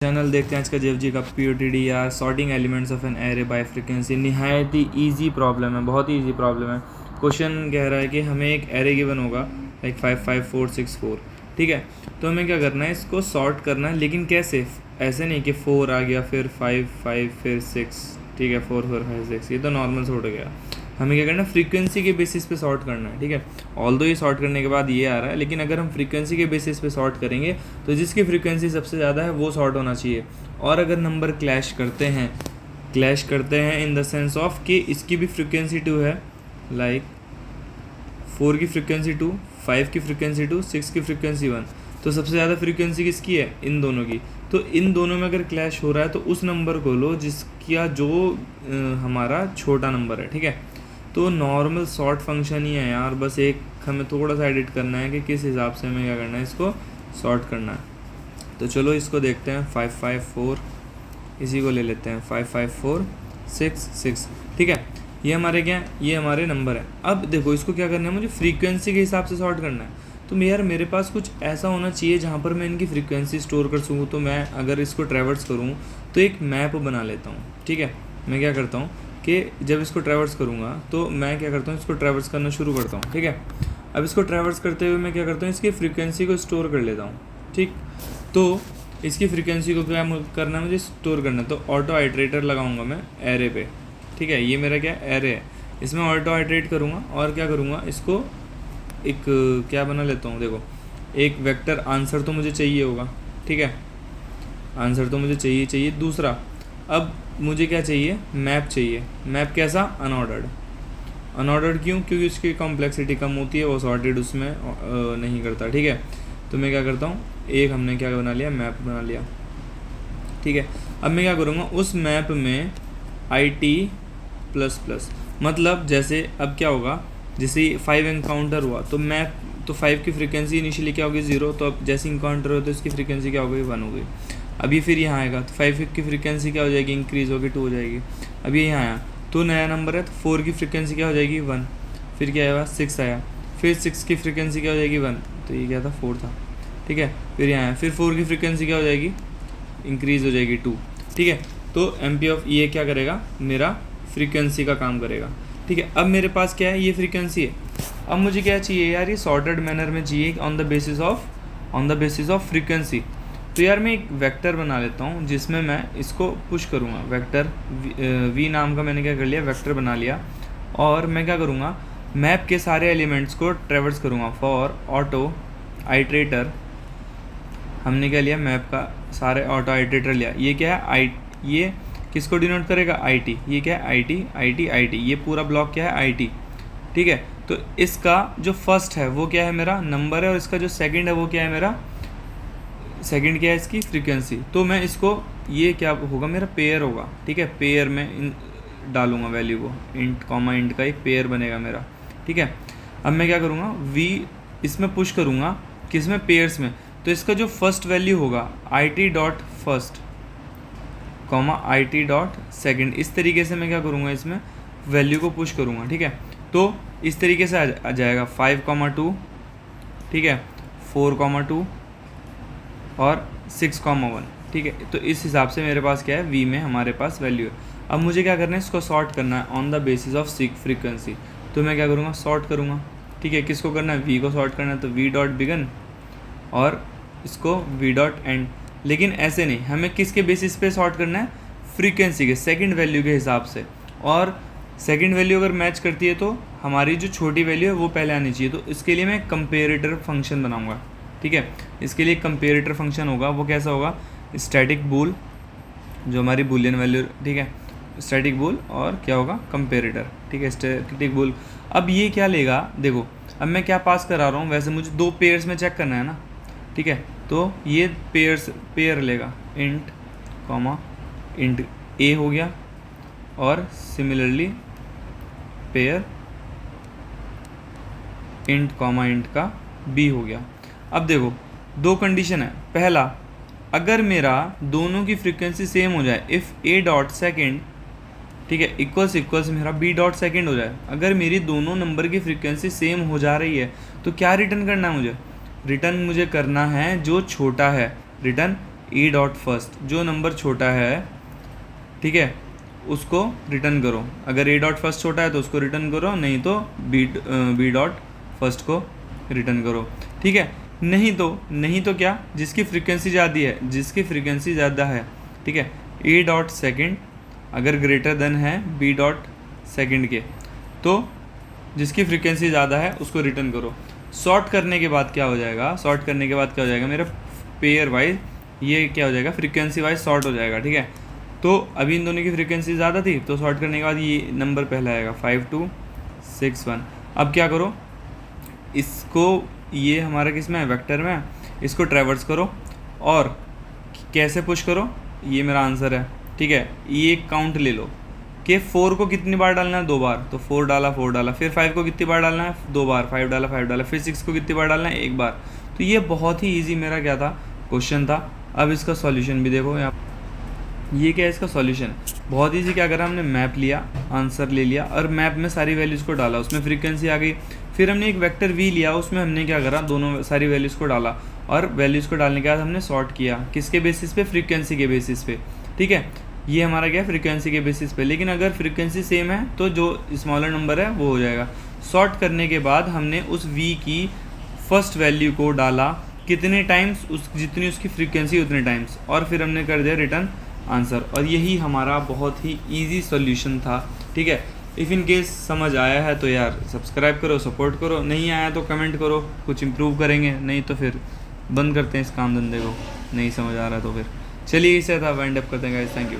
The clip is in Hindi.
चैनल देखते हैं आज का जेएफजी का पीओटीडी या sorting elements of an array bye frequency. निहायत ही ईजी प्रॉब्लम है, बहुत ही ईजी प्रॉब्लम है। क्वेश्चन कह रहा है कि हमें एक एरे गिवन होगा लाइक 5 5 4 6 4, ठीक है। तो हमें क्या करना है, इसको सॉर्ट करना है। लेकिन कैसे? ऐसे नहीं कि 4 आ गया फिर 5 5 फिर 6, ठीक है, 4 4 5 6, ये तो नॉर्मल सॉर्ट हो गया। हमें क्या करना है, फ्रीक्वेंसी के बेसिस पे सॉर्ट करना है, ठीक है। ऑल्दो ये सॉर्ट करने के बाद ये आ रहा है, लेकिन अगर हम फ्रीक्वेंसी के बेसिस पे सॉर्ट करेंगे तो जिसकी फ्रीक्वेंसी सबसे ज़्यादा है वो सॉर्ट होना चाहिए। और अगर नंबर क्लैश करते हैं इन द सेंस ऑफ कि इसकी भी फ्रीक्वेंसी 2 है, लाइक 4 की फ्रीक्वेंसी 2, 5 की फ्रीक्वेंसी 2, 6 की फ्रीक्वेंसी 1, तो सबसे ज़्यादा फ्रीक्वेंसी किसकी है? इन दोनों की। तो इन दोनों में अगर क्लैश हो रहा है तो उस नंबर को लो जिसका जो हमारा छोटा नंबर है, ठीक है। तो नॉर्मल सॉर्ट फंक्शन ही है यार, बस एक हमें थोड़ा सा एडिट करना है कि किस हिसाब से हमें क्या करना है, इसको सॉर्ट करना है। तो चलो इसको देखते हैं। 5 5 4, इसी को ले लेते हैं 5 5 4 6 6, ठीक है। ये हमारे क्या है, ये हमारे नंबर है। अब देखो इसको क्या करना है, मुझे फ्रीक्वेंसी के हिसाब से सॉर्ट करना है। तो यार मेरे पास कुछ ऐसा होना चाहिए जहाँ पर मैं इनकी फ्रीक्वेंसी स्टोर कर सकूँ। तो मैं अगर इसको ट्रैवर्स करूँ तो एक मैप बना लेता हूँ, ठीक है। मैं क्या करता हूँ कि जब इसको ट्रैवर्स करूँगा तो मैं क्या करता हूँ, इसको ट्रैवर्स करना शुरू करता हूँ, ठीक है। अब इसको ट्रैवर्स करते हुए मैं क्या करता हूँ, इसकी फ्रीक्वेंसी को स्टोर कर लेता हूँ, ठीक। तो इसकी फ्रीक्वेंसी को क्या करना है, मुझे स्टोर करना है। तो ऑटो आइट्रेटर लगाऊंगा मैं एरे पे, ठीक है। ये मेरा क्या एरे है, इसमें ऑटो आइट्रेट करूँगा और क्या करूँगा, इसको एक क्या बना लेता हूँ। देखो एक वेक्टर आंसर तो मुझे चाहिए होगा, ठीक है, आंसर तो मुझे चाहिए। दूसरा अब मुझे क्या चाहिए, मैप चाहिए। मैप कैसा? अनऑर्डर्ड क्यों? क्योंकि उसकी कॉम्प्लेक्सिटी कम होती है, वो सॉर्टेड उसमें नहीं करता, ठीक है। तो मैं क्या करता हूँ, एक हमने क्या बना लिया, मैप बना लिया, ठीक है। अब मैं क्या करूँगा, उस मैप में IT++, मतलब जैसे अब क्या होगा, जैसे 5 एनकाउंटर हुआ तो मैप, तो 5 की फ्रीक्वेंसी इनिशियली क्या होगी 0, तो अब जैसे इनकाउंटर हो तो इसकी फ्रीक्वेंसी क्या हो गई, 1 हो गई। अब ये फिर यहाँ आएगा तो 5 की फ्रीक्वेंसी क्या हो जाएगी, इंक्रीज़ होगी 2 हो जाएगी। अब ये यहाँ आया तो नया नंबर है तो 4 की फ्रीक्वेंसी क्या हो जाएगी, 1, फिर क्या आएगा 6 आया, फिर 6 की फ्रीक्वेंसी क्या हो जाएगी 1, तो ये क्या था 4 था, ठीक है। फिर यहाँ आया, फिर 4 की फ्रीक्वेंसी क्या हो जाएगी, इंक्रीज़ हो जाएगी 2, ठीक है। तो MP ऑफ ये क्या करेगा, मेरा फ्रीक्वेंसी का काम करेगा, ठीक है। अब मेरे पास क्या है, ये फ्रीक्वेंसी है। अब मुझे क्या चाहिए यार, ये सॉर्टेड मैनर में चाहिए on the basis of frequency. तो यार मैं एक वेक्टर बना लेता हूँ जिसमें मैं इसको पुश करूँगा। वेक्टर V नाम का मैंने क्या कर लिया, वेक्टर बना लिया। और मैं क्या करूँगा, मैप के सारे एलिमेंट्स को ट्रेवर्स करूँगा। फॉर ऑटो आइट्रेटर, हमने क्या लिया, मैप का सारे ऑटो आइट्रेटर लिया। ये क्या है, ये किसको डिनोट करेगा, IT। ये क्या है, IT। ये पूरा ब्लॉक क्या है, IT, ठीक है। तो इसका जो फर्स्ट है वो क्या है, मेरा नंबर है, और इसका जो सेकंड है वो क्या है, मेरा सेकंड क्या है, इसकी फ्रीक्वेंसी। तो मैं इसको, ये क्या होगा, मेरा पेयर होगा, ठीक है। पेयर में डालूंगा वैल्यू को, इंट कॉमा इंट का एक पेयर बनेगा मेरा, ठीक है। अब मैं क्या करूँगा, V इसमें पुश करूँगा, किस में, पेयर्स में। तो इसका जो फर्स्ट वैल्यू होगा IT.first कॉमा IT.second, इस तरीके से मैं क्या करूँगा, इसमें वैल्यू को पुश करूँगा, ठीक है। तो इस तरीके से आ जाएगा 5,2, ठीक है, 4,2 और 6,1, ठीक है। तो इस हिसाब से मेरे पास क्या है, V में हमारे पास वैल्यू है। अब मुझे क्या करना है, इसको सॉर्ट करना है on the basis of frequency. तो मैं क्या करूँगा, सॉर्ट करूँगा, ठीक है। किसको करना है, V को सॉर्ट करना है। तो V.begin और इसको V.end। लेकिन ऐसे नहीं, हमें किसके बेसिस पे सॉर्ट करना है, फ्रीक्वेंसी के सेकंड वैल्यू के हिसाब से। और सेकंड वैल्यू अगर मैच करती है तो हमारी जो छोटी वैल्यू है वो पहले आनी चाहिए। तो इसके लिए मैं कंपेरेटर फंक्शन बनाऊंगा, ठीक है। इसके लिए कंपेरेटर फंक्शन होगा, वो कैसा होगा, स्टैटिक बूल, जो हमारी बूलियन वैल्यू, ठीक है, स्टैटिक बूल, और क्या होगा, कंपेरेटर, ठीक है, स्टैटिक बूल। अब ये क्या लेगा, देखो अब मैं क्या पास करा रहा हूँ, वैसे मुझे 2 पेयर्स में चेक करना है ना, ठीक है। तो ये पेयर लेगा, इंट कॉमा इंट A हो गया, और similarly pair int comma int का B हो गया। अब देखो 2 कंडीशन है। पहला, अगर मेरा दोनों की फ्रीक्वेंसी सेम हो जाए, इफ़ A.second, ठीक है, इक्वल्स मेरा B.second हो जाए। अगर मेरी दोनों नंबर की फ्रीक्वेंसी सेम हो जा रही है तो क्या रिटर्न करना है मुझे, रिटर्न मुझे करना है जो छोटा है, रिटर्न ई डॉट फर्स्ट, जो नंबर छोटा है, ठीक है, उसको रिटर्न करो। अगर ए डॉट फर्स्ट छोटा है तो उसको रिटर्न करो, नहीं तो बी डॉट फर्स्ट को रिटर्न करो, ठीक है। नहीं तो क्या, जिसकी फ्रीक्वेंसी ज़्यादा है, ठीक है, ए डॉट सेकेंड अगर ग्रेटर देन है बी डॉट सेकेंड के, तो जिसकी फ्रीक्वेंसी ज़्यादा है उसको रिटर्न करो। सॉर्ट करने के बाद क्या हो जाएगा मेरा पेयर वाइज, ये क्या हो जाएगा, फ्रीक्वेंसी वाइज सॉर्ट हो जाएगा, ठीक है। तो अभी इन दोनों की फ्रीक्वेंसी ज़्यादा थी, तो सॉर्ट करने के बाद ये नंबर पहला आएगा 5261। अब क्या करो, इसको, ये हमारा किस में है, वेक्टर में है, इसको ट्रैवर्स करो और कैसे पुश करो, ये मेरा आंसर है, ठीक है। ये काउंट ले लो कि 4 को कितनी बार डालना है, 2 बार, तो 4 डाला, फिर 5 को कितनी बार डालना है, 2 बार, 5 डाला, फिर 6 को कितनी बार डालना है, 1 बार। तो ये बहुत ही ईजी मेरा क्या था, क्वेश्चन था। अब इसका सॉल्यूशन भी देखो यहाँ, ये क्या है इसका सॉल्यूशन, बहुत ईजी। क्या करा हमने, मैप लिया, आंसर ले लिया और मैप में सारी वैल्यूज़ को डाला, उसमें फ्रीक्वेंसी आ गई। फिर हमने एक वेक्टर वी लिया, उसमें हमने क्या करा, दोनों सारी वैल्यूज़ को डाला और वैल्यूज़ को डालने के बाद हमने सॉर्ट किया, किसके बेसिस पे, फ्रीक्वेंसी के बेसिस पे, ठीक है। ये हमारा क्या है, फ्रीक्वेंसी के बेसिस पे। लेकिन अगर फ्रीक्वेंसी सेम है तो जो स्मॉलर नंबर है वो हो जाएगा। सॉर्ट करने के बाद हमने उस वी की फर्स्ट वैल्यू को डाला, कितने टाइम्स, उस जितनी उसकी फ्रीक्वेंसी उतने टाइम्स, और फिर हमने कर दिया रिटर्न आंसर। और यही हमारा बहुत ही ईजी सॉल्यूशन था, ठीक है। इफ़ इन केस समझ आया है तो यार सब्सक्राइब करो, सपोर्ट करो, नहीं आया तो कमेंट करो, कुछ इम्प्रूव करेंगे, नहीं तो फिर बंद करते हैं इस काम धंधे को, नहीं समझ आ रहा तो फिर चलिए, इसे था वाइंड अप करते हैं गाइस, थैंक यू।